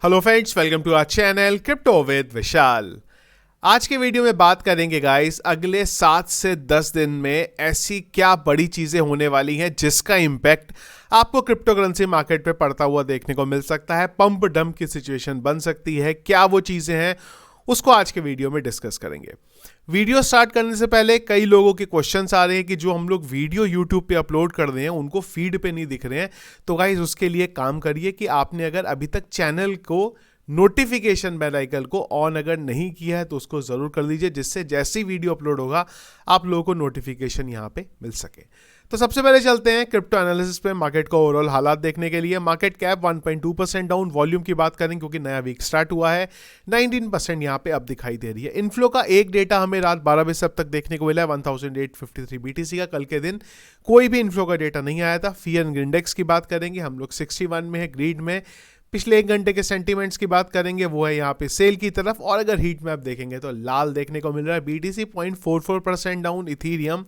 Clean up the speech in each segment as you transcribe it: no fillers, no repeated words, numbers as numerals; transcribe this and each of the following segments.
Hello friends, welcome to our channel crypto with Vishal. आज के video में बात करेंगे गाइस, अगले 7 से 10 दिन में ऐसी क्या बड़ी चीजें होने वाली हैं जिसका इंपैक्ट आपको क्रिप्टो करेंसी मार्केट पे पड़ता हुआ देखने को मिल सकता है। पंप डंप की सिचुएशन बन सकती है। क्या वो चीजें हैं उसको आज के वीडियो में डिस्कस करेंगे। वीडियो स्टार्ट करने से पहले कई लोगों के क्वेश्चंस आ रहे हैं कि जो हम लोग वीडियो यूट्यूब पे अपलोड कर रहे हैं उनको फीड पे नहीं दिख रहे हैं। तो गाइस उसके लिए काम करिए कि आपने अगर अभी तक चैनल को नोटिफिकेशन बेल आइकन को ऑन अगर नहीं किया है तो उसको जरूर कर लीजिए, जिससे जैसे ही वीडियो अपलोड होगा आप लोगों को नोटिफिकेशन यहाँ पे मिल सके। तो सबसे पहले चलते हैं क्रिप्टो एनालिसिस पे मार्केट का ओवरऑल हालात देखने के लिए। Market cap 1.2% down. वॉल्यूम की बात करें क्योंकि नया वीक स्टार्ट हुआ है, 19% यहाँ पे अब दिखाई दे रही है। इनफ्लो का एक डेटा हमें रात 12 बजे तक देखने को मिला है, 1853 BTC का। कल के दिन कोई भी इनफ्लो का डेटा नहीं आया था। फियर इंडेक्स की बात करेंगे, हम लोग 61 में है। ग्रीड में पिछले एक घंटे के सेंटीमेंट्स की बात करेंगे, वो है यहाँ पे सेल की तरफ। और अगर हीट मैप देखेंगे तो लाल देखने को मिल रहा है। BTC 0.44% डाउन, इथीरियम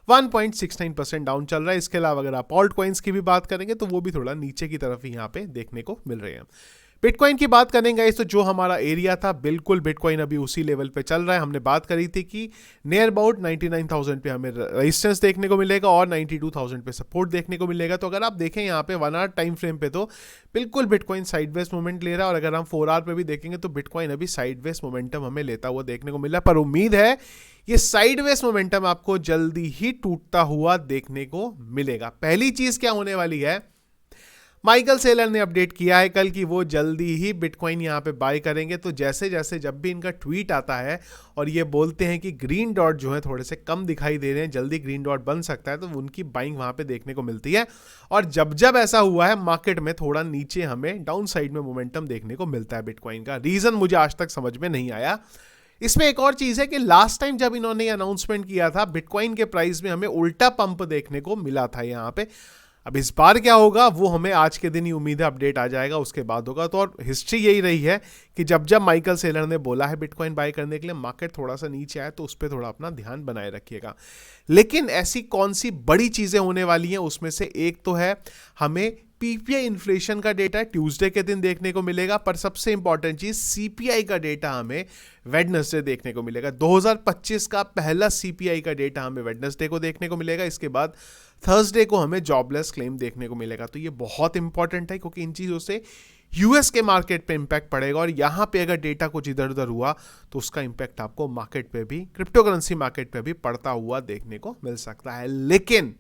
1.69% डाउन चल रहा है। इसके अलावा अगर आप ऑल्ट कॉइन्स की भी बात करेंगे तो वो भी थोड़ा नीचे की तरफ ही यहाँ पे देखने को मिल रहे हैं। बिटकॉइन की बात करेंगे तो जो हमारा एरिया था, बिल्कुल बिटकॉइन अभी उसी लेवल पे चल रहा है। हमने बात करी थी कि नियर अबाउट 99,000 पे हमें रेजिस्टेंस देखने को मिलेगा और 92,000 पे सपोर्ट देखने को मिलेगा। तो अगर आप देखें यहाँ पे 1 आवर टाइम फ्रेम पे तो बिल्कुल बिटकॉइन साइडवेज मोमेंट ले रहा है। और अगर हम 4 आवर पे भी देखेंगे तो बिटकॉइन अभी साइडवेज मोमेंटम हमें लेता हुआ देखने को मिला। पर उम्मीद है ये साइडवेज मोमेंटम आपको जल्दी ही टूटता हुआ देखने को मिलेगा। पहली चीज क्या होने वाली है, माइकल सेलर ने अपडेट किया है कल कि वो जल्दी ही बिटकॉइन यहाँ पे बाय करेंगे। तो जैसे जैसे जब भी इनका ट्वीट आता है और ये बोलते हैं कि ग्रीन डॉट जो है थोड़े से कम दिखाई दे रहे हैं, जल्दी ग्रीन डॉट बन सकता है, तो उनकी बाइंग वहाँ पे देखने को मिलती है। और जब जब ऐसा हुआ है मार्केट में थोड़ा नीचे हमें डाउन साइड में मोमेंटम देखने को मिलता है बिटकॉइन का। रीजन मुझे आज तक समझ में नहीं आया। इसमें एक और चीज है कि लास्ट टाइम जब इन्होंने अनाउंसमेंट किया था बिटकॉइन के प्राइस में हमें उल्टा पंप देखने को मिला था यहाँ पे। अब इस बार क्या होगा वो हमें आज के दिन ही उम्मीद है अपडेट आ जाएगा, उसके बाद होगा। तो और हिस्ट्री यही रही है कि जब जब माइकल सेलर ने बोला है बिटकॉइन बाय करने के लिए, मार्केट थोड़ा सा नीचे आए तो उस पर थोड़ा अपना ध्यान बनाए रखिएगा। लेकिन ऐसी कौन सी बड़ी चीजें होने वाली हैं, उसमें से एक तो है हमें PPI इन्फ्लेशन का डेटा ट्यूसडे के दिन देखने को मिलेगा। पर सबसे इंपॉर्टेंट चीज CPI का डेटा हमें वेडनेसडे देखने को मिलेगा। 2025 का पहला CPI का डेटा हमें वेडनेसडे को देखने को मिलेगा। इसके बाद थर्सडे को हमें जॉबलेस क्लेम देखने को मिलेगा। तो ये बहुत इंपॉर्टेंट है क्योंकि इन चीजों से यूएस के मार्केट पे इंपैक्ट पड़ेगा। और यहां पे अगर डेटा कुछ इधर उधर हुआ तो उसका इंपैक्ट आपको मार्केट पे भी, क्रिप्टो करेंसी मार्केट पे भी पड़ता हुआ देखने को मिल सकता है। लेकिन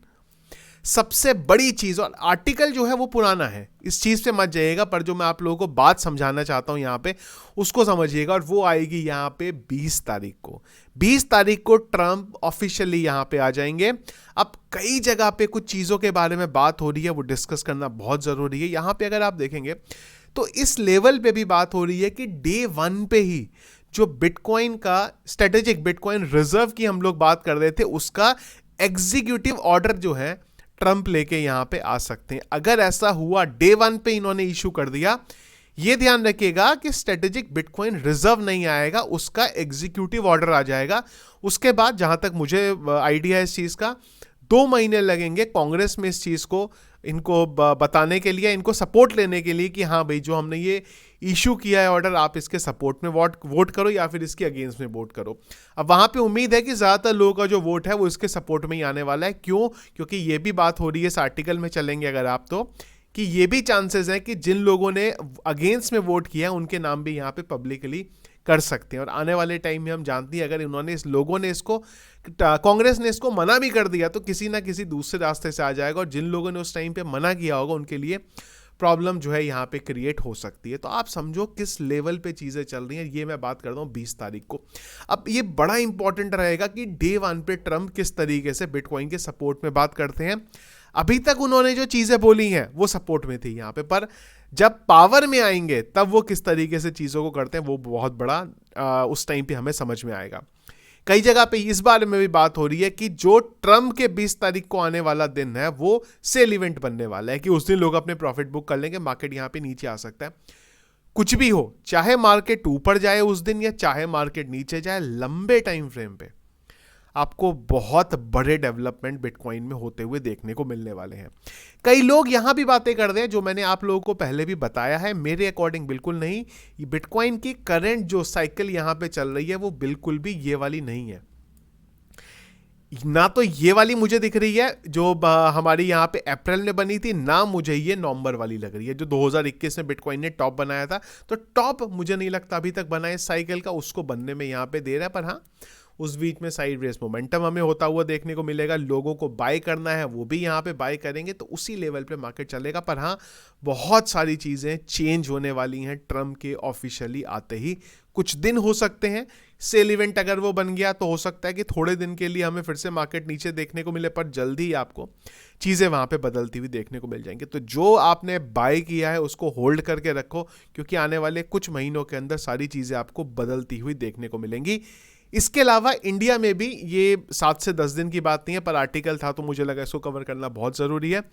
सबसे बड़ी चीज, और आर्टिकल जो है वो पुराना है, इस चीज पे मत जाइएगा, पर जो मैं आप लोगों को बात समझाना चाहता हूं यहाँ पे उसको समझिएगा। और वो आएगी यहाँ पे 20 तारीख को। 20 तारीख को ट्रंप ऑफिशियली यहाँ पे आ जाएंगे। अब कई जगह पे कुछ चीजों के बारे में बात हो रही है, वो डिस्कस करना बहुत जरूरी है। यहाँ पे अगर आप देखेंगे तो इस लेवल पे भी बात हो रही है कि डे 1 पे ही जो बिटकॉइन का स्ट्रेटेजिक बिटकॉइन रिजर्व की हम लोग बात कर रहे थे, उसका एग्जीक्यूटिव ऑर्डर जो है ट्रंप लेके यहां पे आ सकते हैं। अगर ऐसा हुआ, डे 1 पे इन्होंने इशू कर दिया, ये ध्यान रखिएगा कि स्ट्रेटेजिक बिटकॉइन रिजर्व नहीं आएगा, उसका एग्जीक्यूटिव ऑर्डर आ जाएगा। उसके बाद जहां तक मुझे आइडिया है इस चीज का, 2 महीने लगेंगे कांग्रेस में इस चीज को इनको बताने के लिए, इनको सपोर्ट लेने के लिए कि हाँ भाई जो हमने ये इशू किया है ऑर्डर, आप इसके सपोर्ट में वोट करो या फिर इसके अगेंस्ट में वोट करो। अब वहां पे उम्मीद है कि ज्यादातर लोगों का जो वोट है वो इसके सपोर्ट में ही आने वाला है। क्यों? क्योंकि ये भी बात हो रही है, इस आर्टिकल में चलेंगे अगर आप, तो कि ये भी चांसेस है कि जिन लोगों ने अगेंस्ट में वोट किया उनके नाम भी यहाँ पे पब्लिकली कर सकते हैं। और आने वाले टाइम में हम जानते हैं अगर इन्होंने इस लोगों ने इसको, कांग्रेस ने इसको मना भी कर दिया तो किसी ना किसी दूसरे रास्ते से आ जाएगा। और जिन लोगों ने उस टाइम पे मना किया होगा उनके लिए प्रॉब्लम जो है यहाँ पे क्रिएट हो सकती है। तो आप समझो किस लेवल पे चीजें चल रही हैं। ये मैं बात करता हूँ 20 तारीख को। अब ये बड़ा इंपॉर्टेंट रहेगा कि डे 1 पे ट्रंप किस तरीके से बिटकॉइन के सपोर्ट में बात करते हैं। अभी तक उन्होंने जो चीजें बोली हैं वो सपोर्ट में थी यहाँ पे, पर जब पावर में आएंगे तब वो किस तरीके से चीजों को करते हैं वो बहुत बड़ा उस टाइम पे हमें समझ में आएगा। कई जगह पे इस बारे में भी बात हो रही है कि जो ट्रंप के 20 तारीख को आने वाला दिन है वो सेल इवेंट बनने वाला है, कि उस दिन लोग अपने प्रॉफिट बुक कर लेंगे, मार्केट यहाँ पे नीचे आ सकता है। कुछ भी हो, चाहे मार्केट ऊपर जाए उस दिन या चाहे मार्केट नीचे जाए, लंबे टाइम फ्रेम पे आपको बहुत बड़े डेवलपमेंट बिटकॉइन में होते हुए देखने को मिलने वाले हैं। कई लोग यहां भी बातें कर रहे हैं जो मैंने आप लोगों को पहले भी बताया है, मेरे अकॉर्डिंग बिल्कुल नहीं। बिटकॉइन की करंट जो साइकिल यहां पे चल रही है वो बिल्कुल भी ये वाली नहीं है। ना तो ये वाली मुझे दिख रही है जो हमारी यहाँ पे अप्रैल में बनी थी, ना मुझे ये नवंबर वाली लग रही है जो 2021 में बिटकॉइन ने टॉप बनाया था। तो टॉप मुझे नहीं लगता अभी तक बना है इस साइकिल का, उसको बनने में यहाँ पे देर है। पर हाँ, उस बीच में साइड रेस मोमेंटम हमें होता हुआ देखने को मिलेगा। लोगों को बाय करना है वो भी यहाँ पे बाय करेंगे, तो उसी लेवल पे मार्केट चलेगा। पर हाँ, बहुत सारी चीज़ें चेंज होने वाली हैं ट्रम्प के ऑफिशियली आते ही। कुछ दिन हो सकते हैं, सेल इवेंट अगर वो बन गया तो हो सकता है कि थोड़े दिन के लिए हमें फिर से मार्केट नीचे देखने को मिले, पर जल्दी ही आपको चीज़ें वहाँ पे बदलती हुई देखने को मिल जाएंगी। तो जो आपने बाय किया है उसको होल्ड करके रखो, क्योंकि आने वाले कुछ महीनों के अंदर सारी चीज़ें आपको बदलती हुई देखने को मिलेंगी। इसके अलावा इंडिया में भी ये 7 से 10 दिन की बात नहीं है, पर आर्टिकल था तो मुझे लगा इसको कवर करना बहुत ज़रूरी है।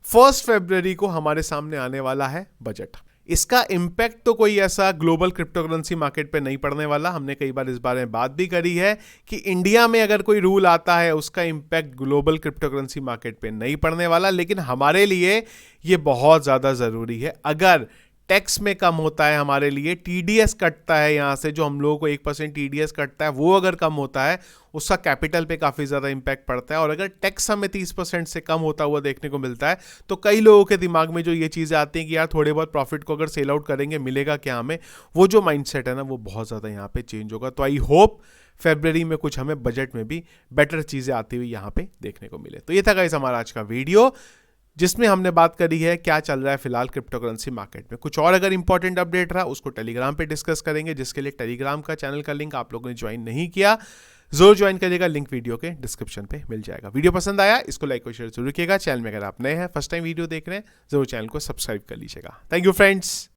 1 फरवरी को हमारे सामने आने वाला है बजट। इसका इम्पैक्ट तो कोई ऐसा ग्लोबल क्रिप्टो करेंसी मार्केट पे नहीं पड़ने वाला। हमने कई बार इस बारे में बात भी करी है कि इंडिया में अगर कोई रूल आता है उसका impact global crypto currency market पे नहीं पड़ने वाला, लेकिन हमारे लिए ये बहुत ज़्यादा ज़रूरी है। अगर टैक्स में कम होता है, हमारे लिए टीडीएस कटता है यहाँ से, जो हम लोगों को 1% टीडीएस कटता है, वो अगर कम होता है उसका कैपिटल पे काफ़ी ज़्यादा इंपैक्ट पड़ता है। और अगर टैक्स हमें 30% से कम होता हुआ देखने को मिलता है तो कई लोगों के दिमाग में जो ये चीज़ें आती हैं कि यार थोड़े बहुत प्रॉफिट को अगर सेल आउट करेंगे मिलेगा क्या हमें, वो जो माइंडसेट है ना वो बहुत ज़्यादा यहाँ पे चेंज होगा। तो आई होप फरवरी में कुछ हमें बजट में भी बेटर चीज़ें आती हुई यहाँ पे देखने को मिले। तो ये था गाइस हमारा आज का वीडियो, जिसमें हमने बात करी है क्या चल रहा है फिलहाल क्रिप्टो करेंसी मार्केट में। कुछ और अगर इंपॉर्टेंट अपडेट रहा उसको टेलीग्राम पे डिस्कस करेंगे, जिसके लिए टेलीग्राम का चैनल का लिंक आप लोगों ने ज्वाइन नहीं किया जरूर ज्वाइन करिएगा, लिंक वीडियो के डिस्क्रिप्शन पे मिल जाएगा। वीडियो पसंद आया इसको लाइक और शेयर जरूर किएगा। चैनल में अगर आप नए हैं, फर्स्ट टाइम वीडियो देख रहे हैं, जरूर चैनल को सब्सक्राइब कर लीजिएगा। Thank you friends.